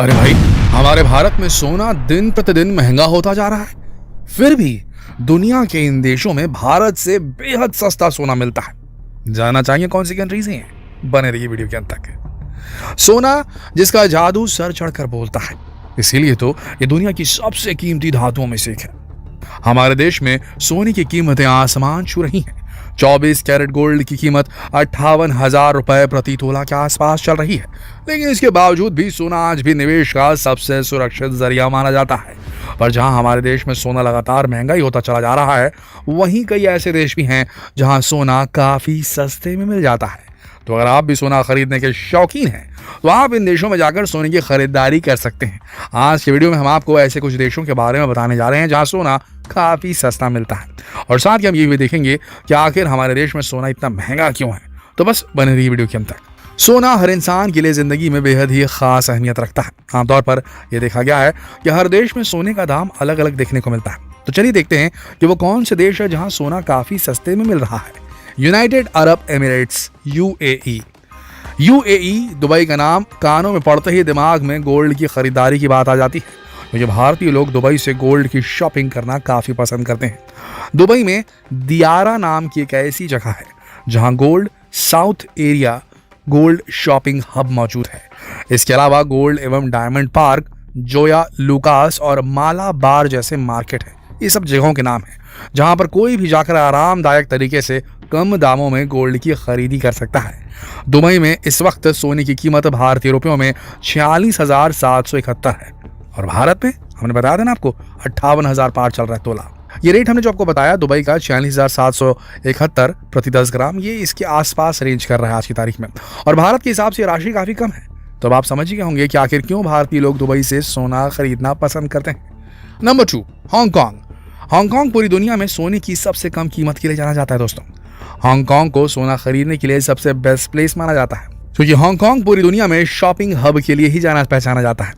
अरे भाई, हमारे भारत में सोना दिन प्रतिदिन महंगा होता जा रहा है, फिर भी दुनिया के इन देशों में भारत से बेहद सस्ता सोना मिलता है। जानना चाहिए कौन सी कंट्रीज हैं? बने रहिए वीडियो के अंत तक। सोना जिसका जादू सर चढ़कर बोलता है, इसीलिए तो ये दुनिया की सबसे कीमती धातुओं में से एक है। हमारे देश में सोने की कीमतें आसमान छू रही हैं। 24 कैरेट गोल्ड की कीमत 58,000 रुपए प्रति तोला के आसपास चल रही है, लेकिन इसके बावजूद भी सोना आज भी निवेश का सबसे सुरक्षित जरिया माना जाता है। पर जहां हमारे देश में सोना लगातार महंगा ही होता चला जा रहा है, वहीं कई ऐसे देश भी हैं जहां सोना काफी सस्ते में मिल जाता है। तो अगर आप भी सोना खरीदने के शौकीन हैं तो आप इन देशों में जाकर सोने की खरीदारी कर सकते हैं। आज के वीडियो में हम आपको ऐसे कुछ देशों के बारे में बताने जा रहे हैं जहां सोना काफी सस्ता मिलता है, और साथ ही हम ये भी देखेंगे कि आखिर हमारे देश में सोना इतना महंगा क्यों है। तो बस बने रहिए वीडियो के अंत तक। सोना हर इंसान के लिए जिंदगी में बेहद ही खास अहमियत रखता है। आमतौर पर यह देखा गया है कि हर देश में सोने का दाम अलग अलग देखने को मिलता है। तो चलिए देखते हैं कि वो कौन से देश है जहां सोना काफी सस्ते में मिल रहा है। United Arab Emirates, UAE. Dubai का नाम कानों में पड़ते ही दिमाग में गोल्ड की खरीदारी की बात आ जाती है, क्योंकि भारतीय लोग दुबई से गोल्ड की शॉपिंग करना काफी पसंद करते हैं। दुबई में दियारा नाम की एक ऐसी जगह है जहां gold south area gold shopping hub मौजूद है। इसके अलावा गोल्ड एवं डायमंड पार्क, जोया लुकास और मालाबार जैसे मार्केट है। ये सब जगहों के नाम हैं जहां पर कोई भी जाकर आरामदायक तरीके से कम दामों में गोल्ड की खरीदी कर सकता है। दुबई में इस वक्त सोने की कीमत भारतीय रुपयों में 46,771 है, और भारत में हमने बताया था ना आपको 58,000 पार चल रहा है तोला। ये रेट हमने जो आपको बताया दुबई का 46,771 प्रति 10 ग्राम, ये इसके आसपास रेंज कर रहा है आज की तारीख में, और भारत के हिसाब से राशि काफी कम है। तो अब आप समझ ही गए होंगे कि आखिर क्यों भारतीय लोग दुबई से सोना खरीदना पसंद करते हैं। Number 2, Hong Kong. हांगकांग पूरी दुनिया में सोने की सबसे कम कीमत के लिए जाना जाता है। दोस्तों, हांगकांग को सोना खरीदने के लिए सबसे बेस्ट प्लेस माना जाता है, क्योंकि हांगकांग पूरी दुनिया में शॉपिंग हब के लिए ही जाना पहचाना जाता है।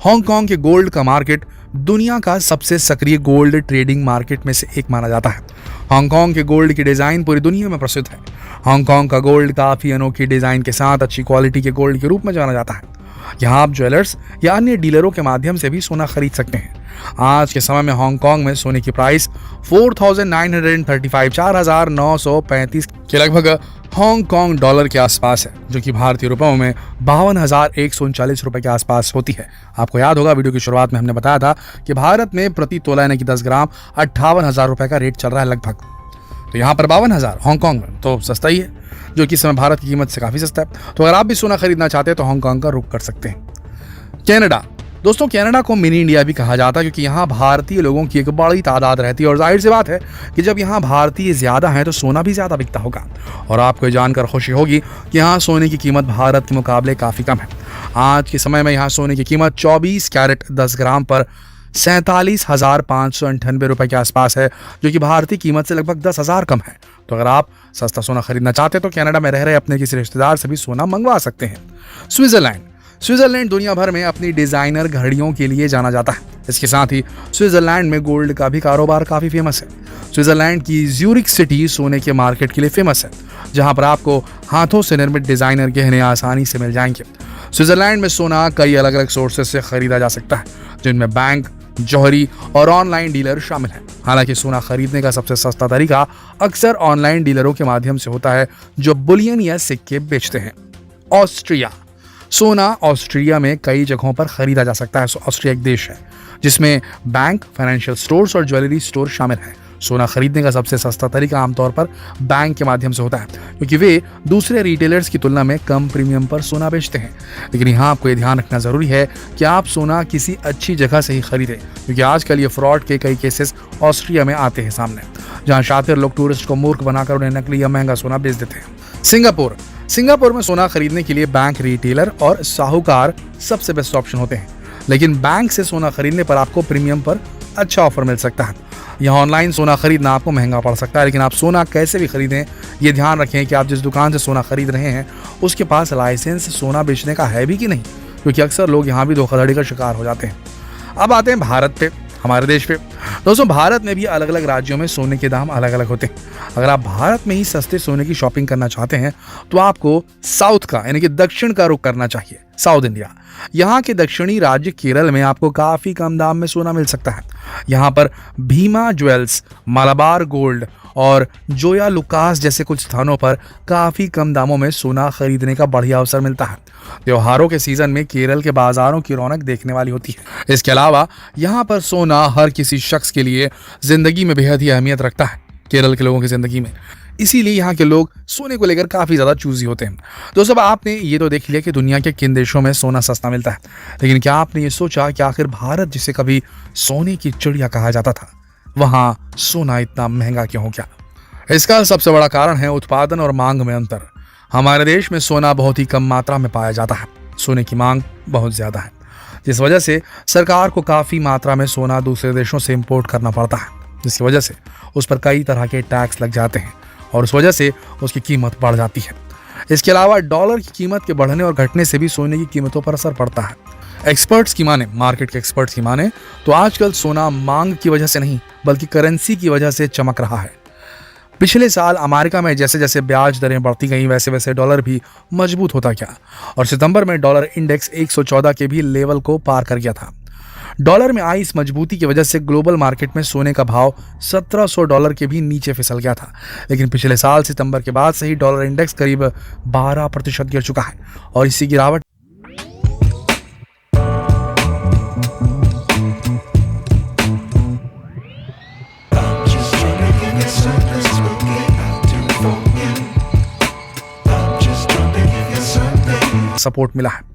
हांगकांग के गोल्ड का मार्केट दुनिया का सबसे सक्रिय गोल्ड ट्रेडिंग मार्केट में से एक माना जाता है। हांगकांग के गोल्ड की डिजाइन पूरी दुनिया में प्रसिद्ध है। हांगकांग का गोल्ड काफी अनोखी डिजाइन के साथ अच्छी क्वालिटी के गोल्ड के रूप में जाना जाता है। यहाँ आप ज्वेलर्स या अन्य डीलरों के माध्यम से भी सोना खरीद सकते हैं। आज के समय में हांगकांग में सोने की प्राइस 4,935 के लगभग हांगकांग डॉलर के आसपास है, जो कि भारतीय रुपयों में 52,139 रुपए के आसपास होती है। आपको याद होगा वीडियो की शुरुआत में हमने बताया था कि भारत में प्रति तोला यानी कि 10 ग्राम 58,000 रुपए का रेट चल रहा है लगभग। तो यहाँ पर 52,000 हांगकांग में तो सस्ता ही है, जो कि इस समय भारत की कीमत से काफी सस्ता है। तो अगर आप भी सोना खरीदना चाहते हैं तो हांगकांग का रुख कर सकते हैं। कनाडा। दोस्तों, कनाडा को मिनी इंडिया भी कहा जाता है, क्योंकि यहाँ भारतीय लोगों की एक बड़ी तादाद रहती है, और जाहिर सी बात है कि जब यहाँ भारतीय ज्यादा हैं तो सोना भी ज्यादा बिकता होगा। और आपको ये जानकर खुशी होगी कि यहाँ सोने की कीमत भारत के मुकाबले काफी कम है। आज के समय में यहाँ सोने की कीमत 24 कैरेट 10 ग्राम पर 47,598 रुपए के आसपास है, जो कि भारतीय कीमत से लगभग 10,000 कम है। तो अगर आप सस्ता सोना खरीदना चाहते हैं तो कनाडा में रह रहे अपने किसी रिश्तेदार से भी सोना मंगवा सकते हैं। स्विट्जरलैंड दुनिया भर में अपनी डिजाइनर घड़ियों के लिए जाना जाता है। इसके साथ ही स्विट्जरलैंड में गोल्ड का भी कारोबार काफी फेमस है। स्विट्जरलैंड की ज्यूरिख सिटी सोने के मार्केट के लिए फेमस है, जहां पर आपको हाथों से निर्मित डिजाइनर गहने आसानी से मिल जाएंगे। स्विट्जरलैंड में सोना कई अलग अलग सोर्सेज से खरीदा जा सकता है, जिनमें बैंक, जौहरी और ऑनलाइन डीलर शामिल हैं। हालांकि सोना खरीदने का सबसे सस्ता तरीका अक्सर ऑनलाइन डीलरों के माध्यम से होता है, जो बुलियन या सिक्के बेचते हैं। ऑस्ट्रिया। सोना ऑस्ट्रिया में कई जगहों पर खरीदा जा सकता है। ऑस्ट्रिया एक देश है जिसमें बैंक, फाइनेंशियल स्टोर्स और ज्वेलरी स्टोर शामिल हैं। सोना खरीदने का सबसे सस्ता तरीका आमतौर पर बैंक के माध्यम से होता है, क्योंकि वे दूसरे रिटेलर्स की तुलना में कम प्रीमियम पर सोना बेचते हैं। लेकिन यहाँ आपको ये ध्यान रखना जरूरी है कि आप सोना किसी अच्छी जगह से ही खरीदें, क्योंकि आजकल ये फ्रॉड के कई केसेस ऑस्ट्रिया में आते हैं सामने, जहाँ शातिर लोग टूरिस्ट को मूर्ख बनाकर उन्हें नकली या महंगा सोना बेच देते हैं। सिंगापुर में सोना खरीदने के लिए बैंक, रिटेलर और साहूकार सबसे बेस्ट ऑप्शन होते हैं, लेकिन बैंक से सोना खरीदने पर आपको प्रीमियम पर अच्छा ऑफर मिल सकता है। यहाँ ऑनलाइन सोना खरीदना आपको महंगा पड़ सकता है, लेकिन आप सोना कैसे भी खरीदें ये ध्यान रखें कि आप जिस दुकान से सोना खरीद रहे हैं उसके पास लाइसेंस सोना बेचने का है भी कि नहीं, क्योंकि अक्सर लोग यहाँ भी धोखाधड़ी का शिकार हो जाते हैं। अब आते हैं भारत पे, हमारे देश पे। दोस्तों, भारत में भी अलग अलग राज्यों में सोने के दाम अलग अलग होते हैं। अगर आप भारत में ही सस्ते सोने की शॉपिंग करना चाहते हैं तो आपको साउथ का यानी कि दक्षिण का रुख करना चाहिए, साउथ इंडिया। यहाँ के दक्षिणी राज्य केरल में आपको काफ़ी कम दाम में सोना मिल सकता है। यहाँ पर भीमा ज्वेल्स, मलाबार गोल्ड और जोया लुकास जैसे कुछ स्थानों पर काफ़ी कम दामों में सोना खरीदने का बढ़िया अवसर मिलता है। त्योहारों के सीजन में केरल के बाजारों की रौनक देखने वाली होती है। इसके अलावा यहाँ पर सोना हर किसी शख्स के लिए जिंदगी में बेहद ही अहमियत रखता है, केरल के लोगों की जिंदगी में। इसीलिए यहाँ के लोग सोने को लेकर काफ़ी ज़्यादा चूजी होते हैं। दोस्तों, आपने ये तो देख लिया कि दुनिया के किन देशों में सोना सस्ता मिलता है, लेकिन क्या आपने ये सोचा कि आखिर भारत, जिसे कभी सोने की चिड़िया कहा जाता था, वहाँ सोना इतना महंगा क्यों हो गया? इसका सबसे बड़ा कारण है उत्पादन और मांग में अंतर। हमारे देश में सोना बहुत ही कम मात्रा में पाया जाता है, सोने की मांग बहुत ज़्यादा है, जिस वजह से सरकार को काफ़ी मात्रा में सोना दूसरे देशों से इम्पोर्ट करना पड़ता है, जिसकी वजह से उस पर कई तरह के टैक्स लग जाते हैं और उस वजह से उसकी कीमत बढ़ जाती है। इसके अलावा डॉलर की कीमत के बढ़ने और घटने से भी सोने की कीमतों पर असर पड़ता है। एक्सपर्ट्स की माने, मार्केट के एक्सपर्ट्स की माने तो आजकल सोना मांग की वजह से नहीं बल्कि करेंसी की वजह से चमक रहा है। पिछले साल अमेरिका में जैसे जैसे ब्याज दरें बढ़ती गईं, वैसे वैसे डॉलर भी मजबूत होता गया और सितंबर में डॉलर इंडेक्स 114 के भी लेवल को पार कर गया था। डॉलर में आई इस मजबूती की वजह से ग्लोबल मार्केट में सोने का भाव $1700 के भी नीचे फिसल गया था, लेकिन पिछले साल सितंबर के बाद से ही डॉलर इंडेक्स करीब 12% गिर चुका है और इसी गिरावट सपोर्ट मिला है।